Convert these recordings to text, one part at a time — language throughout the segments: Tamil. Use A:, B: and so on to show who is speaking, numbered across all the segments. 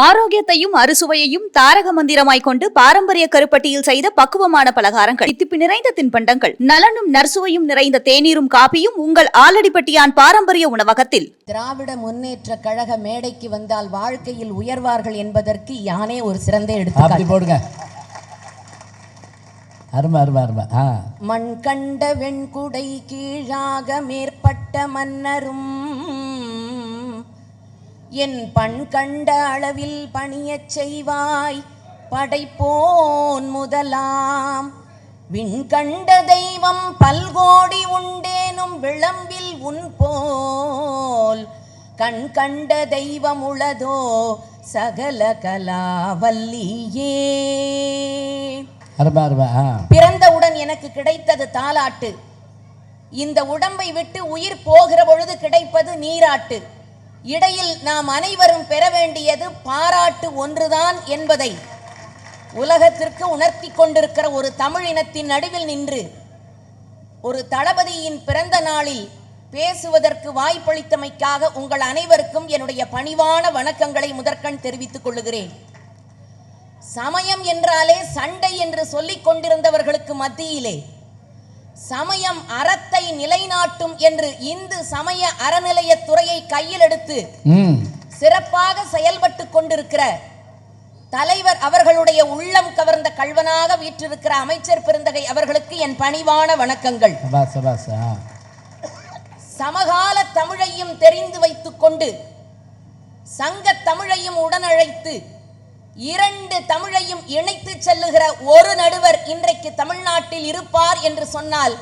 A: ஆரோக்கியத்தையும் அறுசுவையையும் தாரக மந்திரமாய் கொண்டு பாரம்பரிய கருப்பட்டியில் செய்த பக்குவமான பலகாரங்கள், தித்திப்பு நிறைந்த தின்பண்டங்கள், நலனும் நற்சுவையும் நிறைந்த தேநீரும் காப்பியும் உங்கள் ஆலடிப்பட்டியான் பாரம்பரிய உணவகத்தில்.
B: திராவிட முன்னேற்ற கழக மேடைக்கு வந்தால் வாழ்க்கையில் உயர்வார்கள் என்பதற்கு யானே ஒரு சிறந்த எடுத்துக்காட்டு.
C: போடுங்க. அருமை அருமை அருமை.
B: மண் கண்ட வெண்குடை கீழாக மேற்பட்ட மன்னரும் என் பண் கண்ட அளவில் பணியச் செய்வாய் படைப்போன் முதலாம். விண் கண்ட தெய்வம் பல்கோடி உண்டேனும் விளம்பில் உன் போல் கண் கண்ட தெய்வம் உளதோ சகல கலாவல்லியே. பிறந்தவுடன் எனக்கு கிடைத்தது தாலாட்டு. இந்த உடம்பை விட்டு உயிர் போகிற பொழுது கிடைப்பது நீராட்டு. இடையில் நாம் அனைவரும் பெற வேண்டியது பாராட்டு ஒன்றுதான் என்பதை உலகத்திற்கு உணர்த்தி கொண்டிருக்கிற ஒரு தமிழினத்தின் நடுவில் நின்று ஒரு தளபதியின் பிறந்த நாளில் பேசுவதற்கு வாய்ப்பளித்தமைக்காக உங்கள் அனைவருக்கும் என்னுடைய பணிவான வணக்கங்களை முதற்கண் தெரிவித்துக் கொள்ளுகிறேன். சமயம் என்றாலே சண்டை என்று சொல்லிக் கொண்டிருந்தவர்களுக்கு மத்தியிலே சமயம் அறத்தை நிலைநாட்டும் என்று இந்து சமய அறநிலையத்துறையை கையில் எடுத்து சிறப்பாக செயல்பட்டு கொண்டிருக்கிற தலைவர் அவர்களுடைய உள்ளம் கவர்ந்த கல்வனாக வீற்றிருக்கிற அமைச்சர் பெருந்தகை அவர்களுக்கு என் பணிவான வணக்கங்கள். சமகால தமிழையும் தெரிந்து வைத்துக் கொண்டு சங்க தமிழையும் உடனழைத்து இரண்டு தமிழையும் இணைத்து செல்லுகிற ஒரு நடுவர் இன்றைக்கு தமிழ்நாட்டில் இருப்பார் என்று சொன்னால்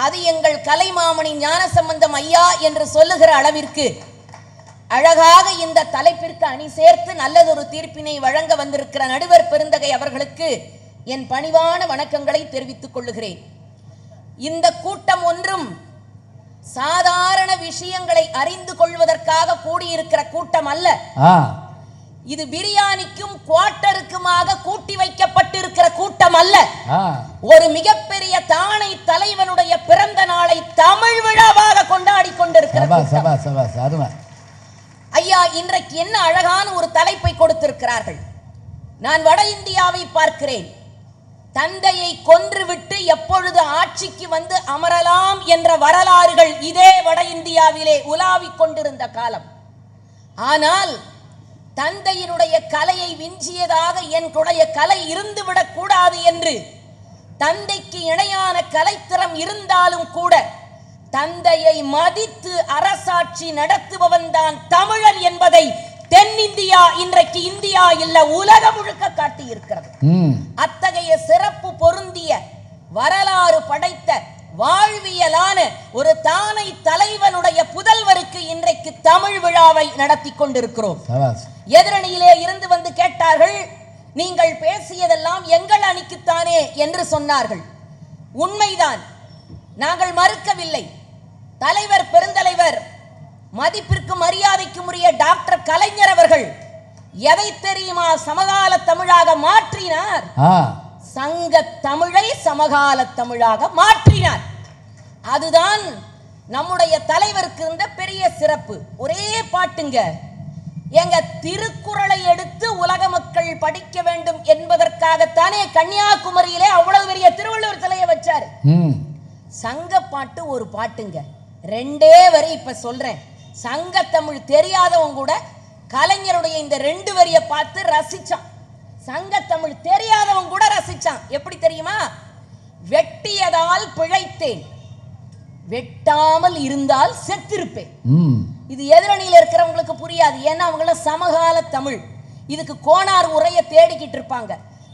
B: அது எங்கள் கலைமாமணி ஞானசம்பந்தம் ஐயா என்று சொல்லுகிற அளவிற்கு அழகாக இந்த தலைப்பிற்கு அணி சேர்த்து நல்லதொரு தீர்ப்பினை வழங்க வந்திருக்கிற நடுவர் பெருந்தகை அவர்களுக்கு என் பணிவான வணக்கங்களை தெரிவித்துக் கொள்ளுகிறேன். இந்த கூட்டம் ஒன்றும் சாதாரண விஷயங்களை அறிந்து கொள்வதற்காக கூடியிருக்கிற கூட்டம் அல்ல. இது பிரியாணிக்கும் குவார்ட்டருக்குமாக கூட்டி வைக்கப்பட்டிருக்கிற கூட்டம் அல்ல. ஒரு மிகப்பெரிய தானை தலைவனுடைய பிறந்த நாளை தமிழ் விழாவாக கொண்டாடி கொண்டிருக்கிறார். ஐயா, இன்றைக்கு என்ன அழகான ஒரு தலைப்பை கொடுத்திருக்கிறார்கள். நான் வட இந்தியாவை பார்க்கிறேன். தந்தையை கொன்றுவிட்டு எப்பொழுது ஆட்சிக்கு வந்து அமரலாம் என்ற வரலாறுகள் இதே வட இந்தியாவிலே உலாவிக் கொண்டிருந்த காலம். ஆனால் தந்தையினுடைய கலையை விஞ்சியதாக என்னுடைய கலை இருந்துவிடக் கூடாது என்று தந்தைக்கு இணையான கலைத்திறம் இருந்தாலும் கூட தந்தையை மதித்து அரசாட்சி நடத்துபவன் தான் தமிழன் என்பதை தென்னிந்தியா இன்றைக்கு இந்தியா இல்ல உலகம் முழுக்க காட்டியிருக்கிறது. அத்தகைய சிறப்பு பொருந்திய வரலாறு படைத்த வாழ்வியலான ஒரு தானை தலைவனுடைய புதல்வருக்கு இன்றைக்கு தமிழ் விழாவை நடத்தி கொண்டிருக்கிறோம். எதிரணியிலே இருந்து வந்து கேட்டார்கள், நீங்கள் பேசியதெல்லாம் எங்கள் அணிக்குத்தானே என்று சொன்னார்கள். உண்மைதான், நாங்கள் மறுக்கவில்லை. தலைவர் பெருந்தலைவர் மதிப்பிற்கு மரியாதைக்கு உரிய டாக்டர் கலைஞர் அவர்கள் எதை தெரியுமா சமகால தமிழாக மாற்றினார்? சங்க தமிழை சமகால தமிழாக மாற்றினார். அதுதான் நம்முடைய தலைவருக்கு இருந்த பெரிய சிறப்பு. ஒரே பாட்டுங்க, எங்க திருக்குறளை எடுத்து உலக மக்கள் படிக்க வேண்டும் என்பதற்காகத்தானே கன்னியாகுமரியிலே அவ்வளவு பெரிய திருவள்ளுவர் சிலையை வச்சாரு. சங்க பாட்டு ஒரு பாட்டுங்க, ரெண்டே வரி இப்ப சொல்றேன். சங்க தமிழ் தெரியாதவங்க கூட கலைஞருடைய இந்த ரெண்டு வரியை பார்த்து ரசிச்சான். சங்க தமிழ் தெரியாதவங்க கூட ரசிச்சான். எப்படி தெரியுமா? வெட்டியதால் பிழைத்தேன், வெட்டாமல் இருந்தால் செத்திருப்பேன். இது எதிரணியில் இருக்கிறவங்களுக்கு புரியாது, ஏன்னா அவங்கள சமகால தமிழ். இதுக்கு கோனார் உரையை தேடிக்கிட்டு இருப்பாங்க.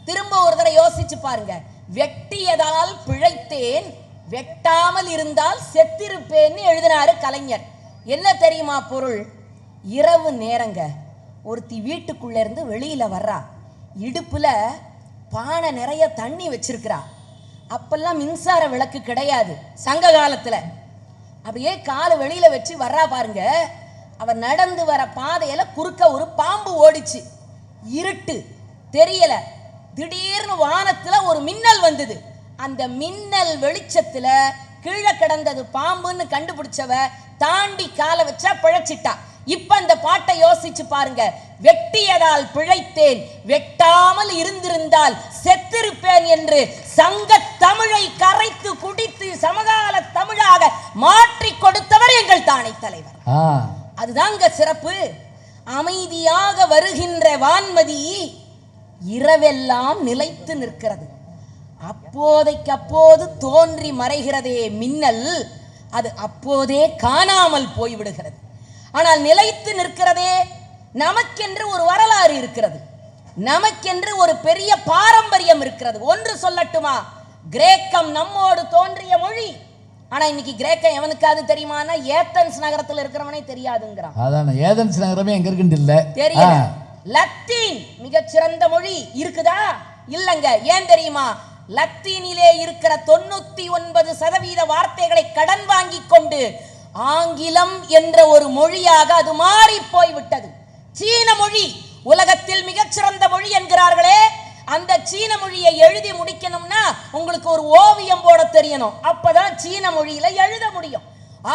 B: திரும்ப ஒரு தடவை யோசிச்சு பாருங்க. வெட்டியதால் பிழைத்தேன், வெட்டாமல் இருந்தால் செத்திருப்பேன்னு எழுதினாரு கலைஞர். என்ன தெரியுமா பொருள்? இரவு நேரங்க, ஒருத்தி வீட்டுக்குள்ள இருந்து வெளியில வர்றா, இடுப்புல பானை நிறைய தண்ணி வச்சிருக்கிறா. அப்பெல்லாம் மின்சார விளக்கு கிடையாது சங்க காலத்துல. அப்படியே காலை வெளியில வச்சு வர்றா பாருங்க. அவ நடந்து வர பாதையில குறுக்க ஒரு பாம்பு ஓடிச்சு. இருட்டு தெரியல. திடீர்னு வானத்துல ஒரு மின்னல் வந்தது. அந்த மின்னல் வெளிச்சத்துல கீழே கிடந்தது பாம்புன்னு கண்டுபிடிச்சவ தாண்டி காலை வச்சா பிழைச்சிட்டா. இப்ப அந்த பாட்டை யோசிச்சு பாருங்க. வெட்டியதால் பிழைத்தேன், வெட்டாமல் இருந்திருந்தால் செத்திருப்பேன் என்று சங்க தமிழை கரைத்து குடித்து சமகால தமிழாக மாற்றி கொடுத்தவர் எங்கள் தானை தலைவர். அதுதாங்க சிறப்பு. அமைதியாக வருகின்ற வான்மதி இரவெல்லாம் நிலைத்து நிற்கிறது. அப்போதைக்கு அப்போது தோன்றி மறைகிறதே மின்னல், அது அப்போதே காணாமல் போய்விடுகிறது. ஆனால் நிலைத்து நிற்கிறதே. நமக்கென்று ஒரு வரலாறு இருக்கிறது, நமக்கென்று ஒரு பெரிய பாரம்பரியம் இருக்கிறது. ஒன்று சொல்லட்டுமா, கிரேக்கம் நம்மோடு தோன்றிய மொழி. ஆனா இன்னைக்கு கிரேக்கம் எவனுக்காவது தெரியுமானா ஏதென்ஸ் நகரத்தில் இருக்கிறவனே தெரியாதுங்கிறான்.
C: அதான் ஏதென்ஸ் நகரமே எங்க இருக்குன்னு இல்ல
B: தெரியல. லத்தீன் மிகச்சிறந்த மொழி இருக்குதா? இல்லங்க. ஏன் தெரியுமா? லத்தீனிலே இருக்கிற 99% வார்த்தைகளை கடன் வாங்கி கொண்டு ஆங்கிலம் என்ற ஒரு மொழியாக அது மாறி போய்விட்டது. சீன மொழி உலகத்தில் மிகச்சிறந்த மொழி என்கிறார்களே, அந்த சீன மொழியை எழுதி முடிக்கணும்னா உங்களுக்கு ஒரு ஓவியம் போட தெரியணும், அப்பதான் சீன மொழியில எழுத முடியும்.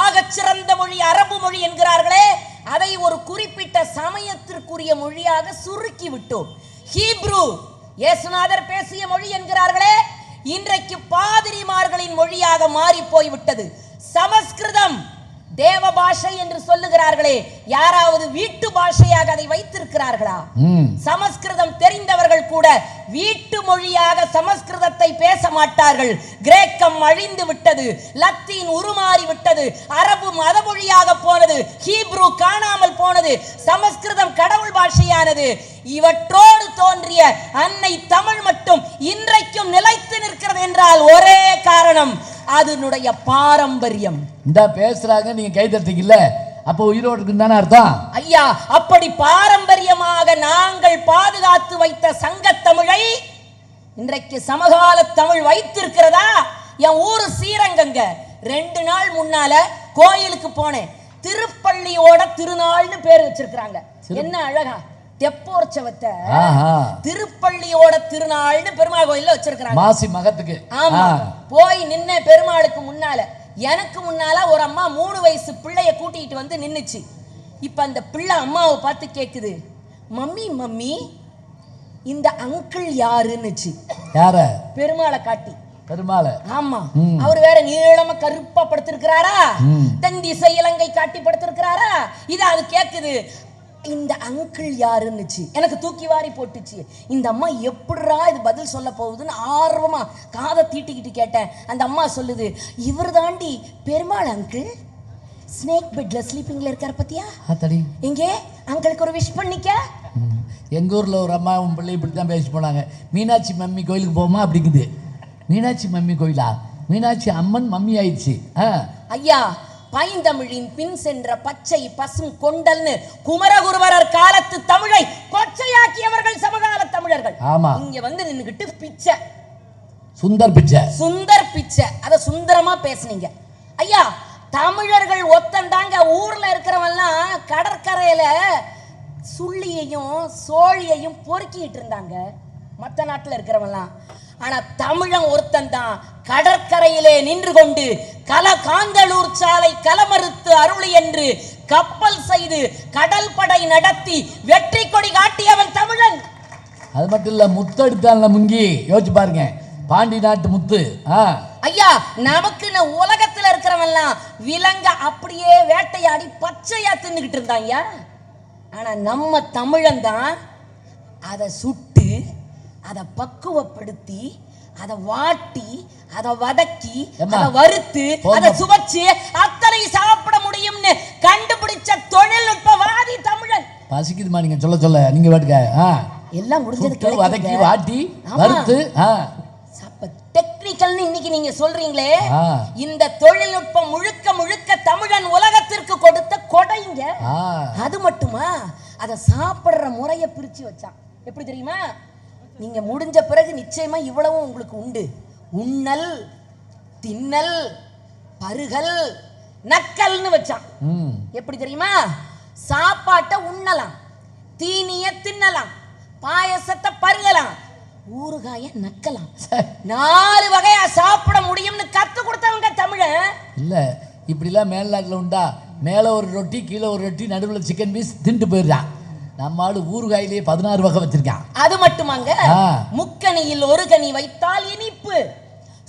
B: ஆகச்சிறந்த மொழி அரபு மொழி என்கிறார்களே, அதை ஒரு குறிப்பிட்ட சமயத்திற்குரிய மொழியாக சுருக்கி விட்டோம். ஹீப்ரு இயேசுநாதர் பேசிய மொழி என்கிறார்களே, இன்றைக்கு பாதிரிமார்களின் மொழியாக மாறி போய்விட்டது. சமஸ்கிருதம் தேவ பாஷை என்று சொல்லுகிறார்களே, யாராவது வீட்டு பாஷையாக அதை வைத்திருக்கிறார்களா? சமஸ்கிருதம் தெரிந்தவர்கள் கூட வீட்டு மொழியாக சமஸ்கிருதத்தை பேச மாட்டார்கள். கிரேக்கம் அழிந்து விட்டது, லத்தீன் உருமாறி விட்டது, அரபு மத மொழியாக போனது, ஹீப்ரு காணாமல் போனது, சமஸ்கிருதம் கடவுள் பாஷையானது. இவற்றோடு தோன்றிய அன்னை தமிழ் மட்டும் இன்றைக்கும் நிலைத்து நிற்கிறது என்றால் ஒரே காரணம், அதனுடைய பாரம்பரியம்.
C: இந்த பேசுறாங்க, நீங்க கை தட்டிக்கல, அப்ப உயிரோடு இருக்குன்னு தானே அர்த்தம்.
B: ஐயா, அப்படி பாரம்பரியமாக நாங்கள் பாதுகாத்து வைத்த சங்கத்தமிழை இன்றைக்கு சமகால தமிழ் வைத்திருக்கிறதா? என் ஊரு ஸ்ரீரங்கங்க. 2 நாள் முன்னால கோயிலுக்கு போனேன். திருப்பள்ளியோட திருநாள்னு பேர் வச்சிருக்காங்க. என்ன அழகா தெப்போற்சவத்தை திருப்பள்ளியோட திருநாள்னு பெருமாள் கோயில்ல வச்சிருக்காங்க.
C: மாசி மகத்துக்கு.
B: ஆமா, போய் நின்ன பெருமாளுக்கு முன்னால. எனக்கு முன்னால ஒரு அம்மா 3 வயசு பிள்ளைய கூட்டிட்டு வந்து நின்னுச்சு. இப்ப அந்த பிள்ளை அம்மாவை பார்த்து கேக்குது, மம்மி மம்மி இந்த அங்கிள் யாருன்னுச்சு.
C: யார?
B: பெருமாளை காட்டி.
C: பெருமாள? ஆமா.
B: அவர் வேற நீளமா கருப்பா படுத்திருக்கிறாரா, தென் திசை இலங்கை காட்டி படுத்திருக்கிறாரா. இது அது கேக்குது, இந்த அங்கிள் யாருன்னுச்சு. எனக்கு தூக்கி வாரி போட்டுச்சு. இந்த அம்மா எப்படிரா இது பதில் சொல்ல போகுதுன்னு ஆர்வமா காதை தீட்டிக்கிட்டு கேட்டேன். அந்த அம்மா சொல்லுது, இவர் தாண்டி பெருமாள் அங்கிள், ஸ்னேக் பெட்ல ஸ்லீப்பிங்ல இருக்கார் பத்தியா, இங்கே அங்கிளுக்கு ஒரு விஷ் பண்ணிக்க.
C: எங்க ஊர்ல ஒரு அம்மா உன் பிள்ளை இப்படித்தான் பேசி போனாங்க. மீனாட்சி மம்மி கோயிலுக்கு போமா அப்படிங்குது. மீனாட்சி மம்மி கோயிலா? மீனாட்சி அம்மன் மம்மி ஆயிடுச்சு.
B: ஐயா, பைந்தமிழின் பின் சென்ற பச்சை பசும் கொண்டல்னு குமரகுருவரர் காலத்து தமிழை கொச்சையாக்கியவர்கள் சமகால தமிழர்கள்.
C: ஆமா.
B: இங்க வந்து நின்னுகிட்டு பிச்சை,
C: சுந்தர் பிச்சை,
B: சுந்தர் பிச்சை, அத சுந்தரமா பேசுனீங்க. ஐயா, தமிழர்கள் ஒத்தந்தாங்க. ஊர்ல இருக்கிறவெல்லாம் கடற்கரையில சுள்ளியையும் சோழியையும் பொறுக்கிட்டு இருந்தாங்க, மற்ற நாட்டுல இருக்கிறவெல்லாம். ஆனா தமிழன் ஒருத்தன் தான் கடற்கரையிலே நின்று கொண்டு காந்தளூர் சாலை கலமறுத்து அருளி என்று கப்பல் செய்து கடல் படை நடத்தி வெற்றி கொடி காட்டியவன் தமிழன்.
C: அது மட்டும் இல்ல, முத்து எடுத்தால முங்கி யோசிச்சு பாருங்க, பாண்டி நாட்டு முத்து.
B: ஐயா, நமக்கு உலகத்துல இருக்கிறவெல்லாம் விலங்க அப்படியே வேட்டையாடி பச்சையா தின்னுகிட்டு இருந்தாங்க. ஆனா நம்ம தமிழன் தான் அதை சுட்டு, அதை பக்குவப்படுத்தி, அதை வாட்டி, அதை வதக்கி, அதை வறுத்து, அதை சுவைச்சு அத்தனை சாப்பிட முடியும்னு கண்டுபிடிச்ச தொழில்நுட்பவாதி தமிழன்.
C: பசிக்குதுமா நீங்க சொல்ல சொல்ல, நீங்க வாட்டுக்க
B: எல்லாம் முடிஞ்சது.
C: வதக்கி வாட்டி வறுத்து
B: டெக்னிக்கல்னு இன்னைக்கு நீங்க சொல்றீங்களே, இந்த தொழில்நுட்பம் முழுக்க முழுக்க தமிழன் உலகத்திற்கு கொடுத்த கொடைங்க. அது மட்டுமா, அதை சாப்பிடுற முறையை பிரிச்சு வச்சான். எப்படி தெரியுமா? நீங்க முடிஞ்ச பிறகு நிச்சயமா இவ்வளவும் உங்களுக்கு உண்டு. உண்ணல், தின்னல், பருகல், நக்கல்னு வச்சான். எப்படி தெரியுமா? சாப்பாட்டை உண்ணலாம், தீனிய தின்னலாம், பாயசத்தை பருகலாம், ஊறுகாய நக்கலாம், 4 வகையா சாப்பிட முடியும்னு கத்து கொடுத்தவங்க தமிழ.
C: இல்ல இப்படிலாம் மேல்நாட்டுல உண்டா? மேலே ஒரு ரொட்டி கீழே ஒரு ரொட்டி நடுவில் சிக்கன் பீஸ் தின்ட்டு போயிடுறான். நம்ம ஆளு ஊறுகாயிலேயே 16 வகை வச்சிருக்கான்.
B: அது மட்டுமாங்க, முக்கணியில் ஒரு கனி வைத்தால் இனிப்பு,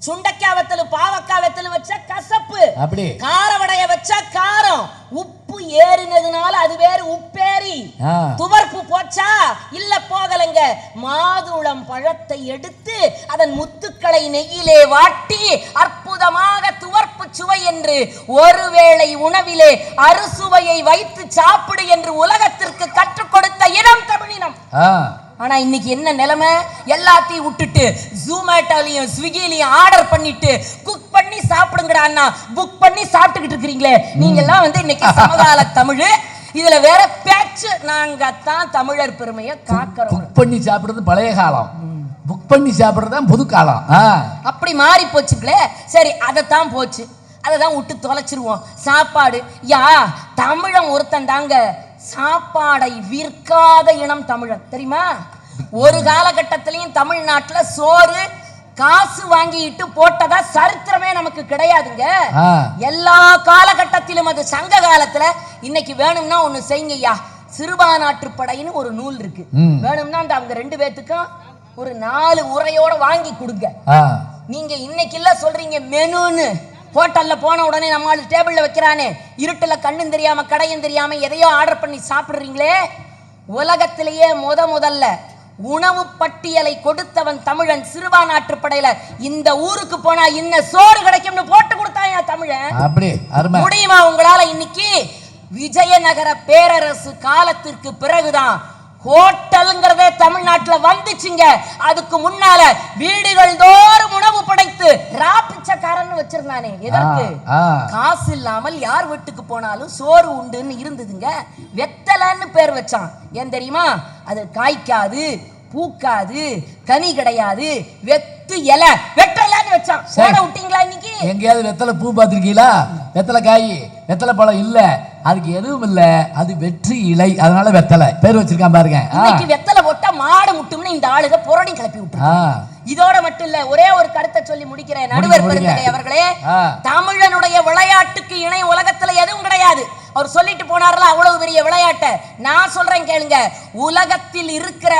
B: சுண்டைக்காய் வெத்தலும் பாவக்காய் வெத்தலும் வச்சா கசப்பு,
C: அப்படி
B: காரவடைய வச்சா காரம், உப்பு ஏறினதுனால அது வேறு உப்பேரி, துவர்ப்பு போச்சா இல்ல போகலங்க, மாதுளம் பழத்தை எடுத்து அதன் முத்துக்களை நெய்யிலே வாட்டி அற்புதமாக துவர்ப்பு சுவை என்று ஒருவேளை உணவிலே அறுசுவையை வைத்து சாப்பிடு என்று உலகத்திற்கு கற்றுக் கொடுத்த இனம் தமிழினம். ஆனா இன்னைக்கு என்ன நிலைமை, எல்லாத்தையும் விட்டுட்டு ஜூமேட்டோலயும் ஸ்விக்கிலையும் ஆர்டர் பண்ணிட்டு குக் பண்ணி சாப்பிடுங்கடா புக் பண்ணி சாப்பிட்டுக்கிட்டு இருக்கிறீங்களே நீங்க எல்லாம் இன்னைக்கு சமகால தமிழ், இதுல வேற பேச்சு. நாங்க தான் தமிழர் பெருமையை காக்கிறோம்.
C: குக் பண்ணி சாப்பிடுறது பழைய காலம், புக் பண்ணி சாப்பிடுறது தான் புது காலம்.
B: அப்படி மாறி போச்சுங்களே. சரி, அதைத்தான் போச்சு, அதை தான் விட்டு தொலைச்சிருவோம். சாப்பாடு யா தமிழன் ஒருத்தன் தாங்க சாப்பாடை விற்காத இனம் தமிழன், தெரியுமா? ஒரு காலகட்டத்திலையும் தமிழ்நாட்டுல சோறு காசு வாங்கிட்டு போட்டதா சரித்திரமே நமக்கு கிடையாதுங்க. எல்லா காலகட்டத்திலும், அது சங்க காலத்துல, இன்னைக்கு வேணும்னா ஒண்ணு செய்யுங்கய்யா, சிறுபானாற்றுப்படைன்னு ஒரு நூல் இருக்கு, வேணும்னா அந்த அவங்க 2 பேத்துக்கும் ஒரு 4 உரையோட வாங்கி கொடுங்க. நீங்க இன்னைக்கு இல்ல சொல்றீங்க மெனுன்னு, ஹோட்டல்ல போன உடனே நம்ம டேபிள்ல வைக்கிறானே, இருட்டுல கண்ணும் தெரியாம கடையும் தெரியாம எதையோ ஆர்டர் பண்ணி சாப்பிடுறீங்களே. உலகத்திலேயே முதல்ல உணவு பட்டியலை கொடுத்தவன் தமிழன். சிறுபானாற்றுப்படையில இந்த ஊருக்கு போனா இன்ன சோறு கிடைக்கும்னு போட்டு கொடுத்தான் தமிழன். முடியுமா உங்களால? இன்னைக்கு விஜயநகர பேரரசு காலத்திற்கு பிறகுதான் ஹோட்டல்ங்கிறதே தமிழ்நாட்டுல வந்துச்சுங்க. அதுக்கு முன்னால வீடுகள் தோறும் உணவு படைத்து ராப்பிச்சக்காரன்னு வச்சிருந்தானே, எதற்கு? காசு இல்லாமல் யார் வீட்டுக்கு போனாலும் சோறு உண்டுன்னு இருந்ததுங்க. வெத்தலைன்னு பேர் வச்சான். ஏன் தெரியுமா? அது காய்க்காது, பூக்காது, கனி கிடையாது, வெத்து இலை, வெற்றலைன்னு வச்சான். சோட விட்டீங்களா? இன்னைக்கு
C: எங்கேயாவது வெத்தலை பூ பார்த்திருக்கீங்களா? வெத்தலை காய், வெத்தலை பழம் இல்ல, அதுக்கு எதுவும் இல்ல, அது வெற்றி இலை, அதனால வெத்தலை பேர் வச்சிருக்கான் பாருங்க.
B: இன்னைக்கு வெத்தலை போட்டா மாடு முட்டும்னு இந்த ஆளுக புரடி கிளப்பி விட்டுருக்காங்க. இதோட மட்டும் இல்ல, ஒரே ஒரு கருத்தை சொல்லி முடிக்கிறேன். நடுவர் பெருந்தகை அவர்களே, தமிழனுடைய விளையாட்டுக்கு இணை உலகத்துல எதுவும் கிடையாது. அவர் சொல்லிட்டு போனார்ல அவ்வளவு பெரிய விளையாட்டை. நான் சொல்றேன் கேளுங்க, உலகத்தில் இருக்கிற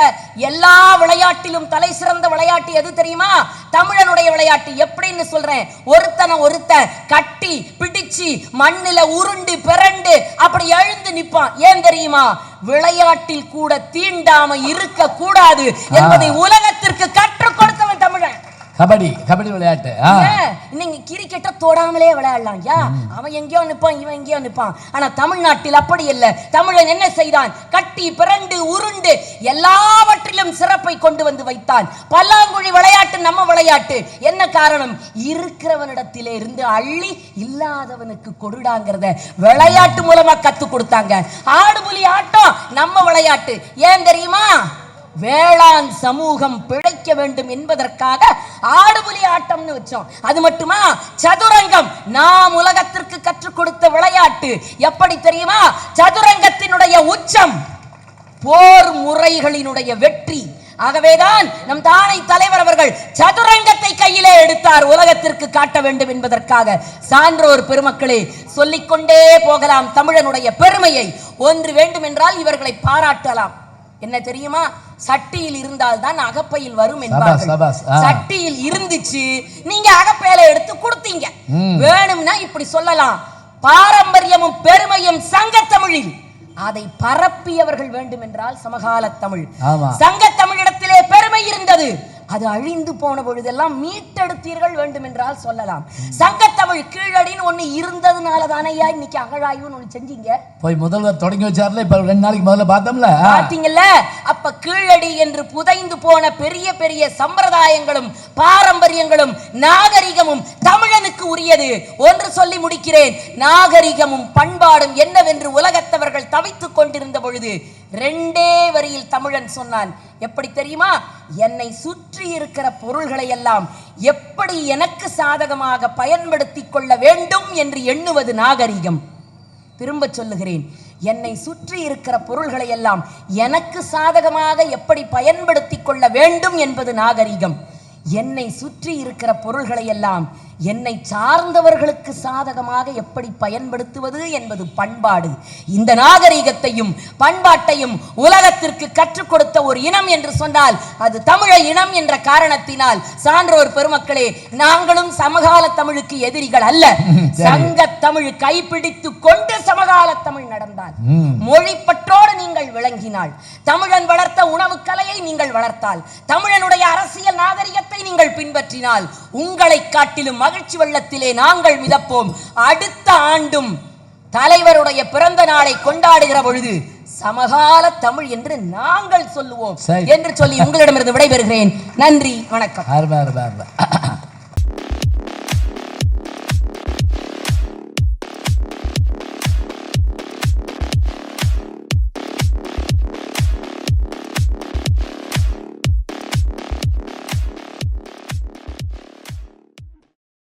B: எல்லா விளையாட்டிலும் தலை சிறந்த விளையாட்டு எது தெரியுமா? தமிழனுடைய விளையாட்டு. எப்படின்னு சொல்றேன், ஒருத்தன் கட்டி பிடிச்சு மண்ணில உருண்டு பிறண்டு அப்படி எழுந்து நிப்பான். ஏன் தெரியுமா? விளையாட்டில் கூட தீண்டாம இருக்க கூடாது என்பதை உலகத்திற்கு கற்றுக் கொடுத்தவன் தமிழன்.
C: கபடி விளையாட்டு.
B: நீங்க கிரிக்கெட்ட தொடாமலே விளையாடலாம். அவன் எங்கேயோ நிப்பான், இவன் எங்கேயோ நிப்பான். ஆனா தமிழ்நாட்டில் அப்படி இல்லை. தமிழன் என்ன செய்தான்? கட்டி பிறண்டு உருண்டு எல்லாவற்றிலும் சிறப்பை கொண்டு வந்து வைத்தான். பல்லாங்குழி விளையாட்டு நம்ம விளையாட்டு. என்ன காரணம்? இருக்கிறவனிடத்திலே இருந்து அள்ளி இல்லாதவனுக்கு கொடுடாங்கிறத விளையாட்டு மூலமா கத்து கொடுத்தாங்க. ஆடுபுலி ஆட்டம் நம்ம விளையாட்டு. ஏன் தெரியுமா? வேளாண் சமூகம் பிழைக்க வேண்டும் என்பதற்காக ஆடுபுலி ஆட்டம்னு வச்சோம். அது மட்டுமா? சதுரங்கம் நாம் உலகத்திற்கு கற்றுக் கொடுத்த விளையாட்டு. எப்படி தெரியுமா? சதுரங்கத்தினுடைய உச்சம் போர் முறைகளினுடைய வெற்றி. ஆகவேதான் நம் தானை தலைவர் அவர்கள் சதுரங்கத்தை கையிலே எடுத்தார், உலகத்திற்கு காட்ட வேண்டும் என்பதற்காக. சான்றோர் பெருமக்களே, சொல்லிக்கொண்டே போகலாம் தமிழனுடைய பெருமையை. ஒன்று வேண்டும் என்றால் இவர்களை பாராட்டலாம். என்ன தெரியுமா? சட்டியில் இருந்தால் தான் அகப்பையில் வரும் என்பார்கள். சட்டியில் இருந்துச்சு, நீங்க அகப்பையில எடுத்து கொடுத்தீங்க. வேணும்னா இப்படி சொல்லலாம், பாரம்பரியமும் பெருமையும் சங்க தமிழில், அதை பரப்பியவர்கள் வேண்டும் என்றால் சமகால தமிழ். சங்க தமிழிடத்திலே பெருமை இருந்தது, அது அழிந்து போன பொழுதெல்லாம் மீட்டெடுத்தீர்கள் வேண்டும் என்றால் சொல்லலாம். சங்கத்தமிழ் கீழடின்னு ஒண்ணு இருந்ததுனால தானையா இன்னைக்கு அகழாய்வுன்னு ஒண்ணு செஞ்சீங்க.
C: போய் முதல்வர் தொடங்கி வச்சார்ல, இப்ப 2 நாளைக்கு முதல்ல பார்த்தோம்ல,
B: பாத்தீங்கல்ல? அப்ப கீழடி என்று புதைந்து போன பெரிய பெரிய சம்பிரதாயங்களும் பாரம்பரியங்களும் நாகரிகமும் தமிழனுக்கு உரியது. ஒன்று சொல்லி முடிக்கிறேன், நாகரிகமும் பண்பாடும் என்னவென்று உலகத்தவர்கள் தவித்துக் கொண்டிருந்த பொழுது 2 வரியில் தமிழன் சொன்னான். எப்படி தெரியுமா? என்னை சுற்றி இருக்கிற பொருள்களை எல்லாம் எப்படி எனக்கு சாதகமாக பயன்படுத்திக் கொள்ள வேண்டும் என்று எண்ணுவது நாகரிகம். திரும்ப சொல்லுகிறேன், என்னை சுற்றி இருக்கிற பொருள்களை எல்லாம் எனக்கு சாதகமாக எப்படி பயன்படுத்திக் கொள்ள வேண்டும் என்பது நாகரிகம். என்னை சுற்றி இருக்கிற பொருள்களை எல்லாம் என்னை சார்ந்தவர்களுக்கு சாதகமாக எப்படி பயன்படுத்துவது என்பது பண்பாடு. இந்த நாகரிகத்தையும் பண்பாட்டையும் உலகத்திற்கு கற்றுக் கொடுத்த ஒரு இனம் என்று சொன்னால் அது தமிழ இனம் என்ற காரணத்தினால் சான்றோர் பெருமக்களே, நாங்களும் சமகால தமிழுக்கு எதிரிகள் அல்ல. சங்க தமிழ் கைப்பிடித்து கொண்டு சமகால தமிழ் நடந்தால், மொழிப்பற்றோடு நீங்கள் விளங்கினால், தமிழன் வளர்த்த உணவு கலையை நீங்கள் வளர்த்தால், தமிழனுடைய அரசியல் நாகரிகத்தை நீங்கள் பின்பற்றினால், உங்களை காட்டிலும் மகிழ்ச்சி வெள்ளத்திலே நாங்கள் மிதப்போம். அடுத்த ஆண்டும் தலைவருடைய பிறந்த நாளை கொண்டாடுகிற பொழுது சமகால தமிழ் என்று நாங்கள் சொல்லுவோம் என்று சொல்லி உங்களிடமிருந்து விடைபெறுகிறேன். நன்றி, வணக்கம்.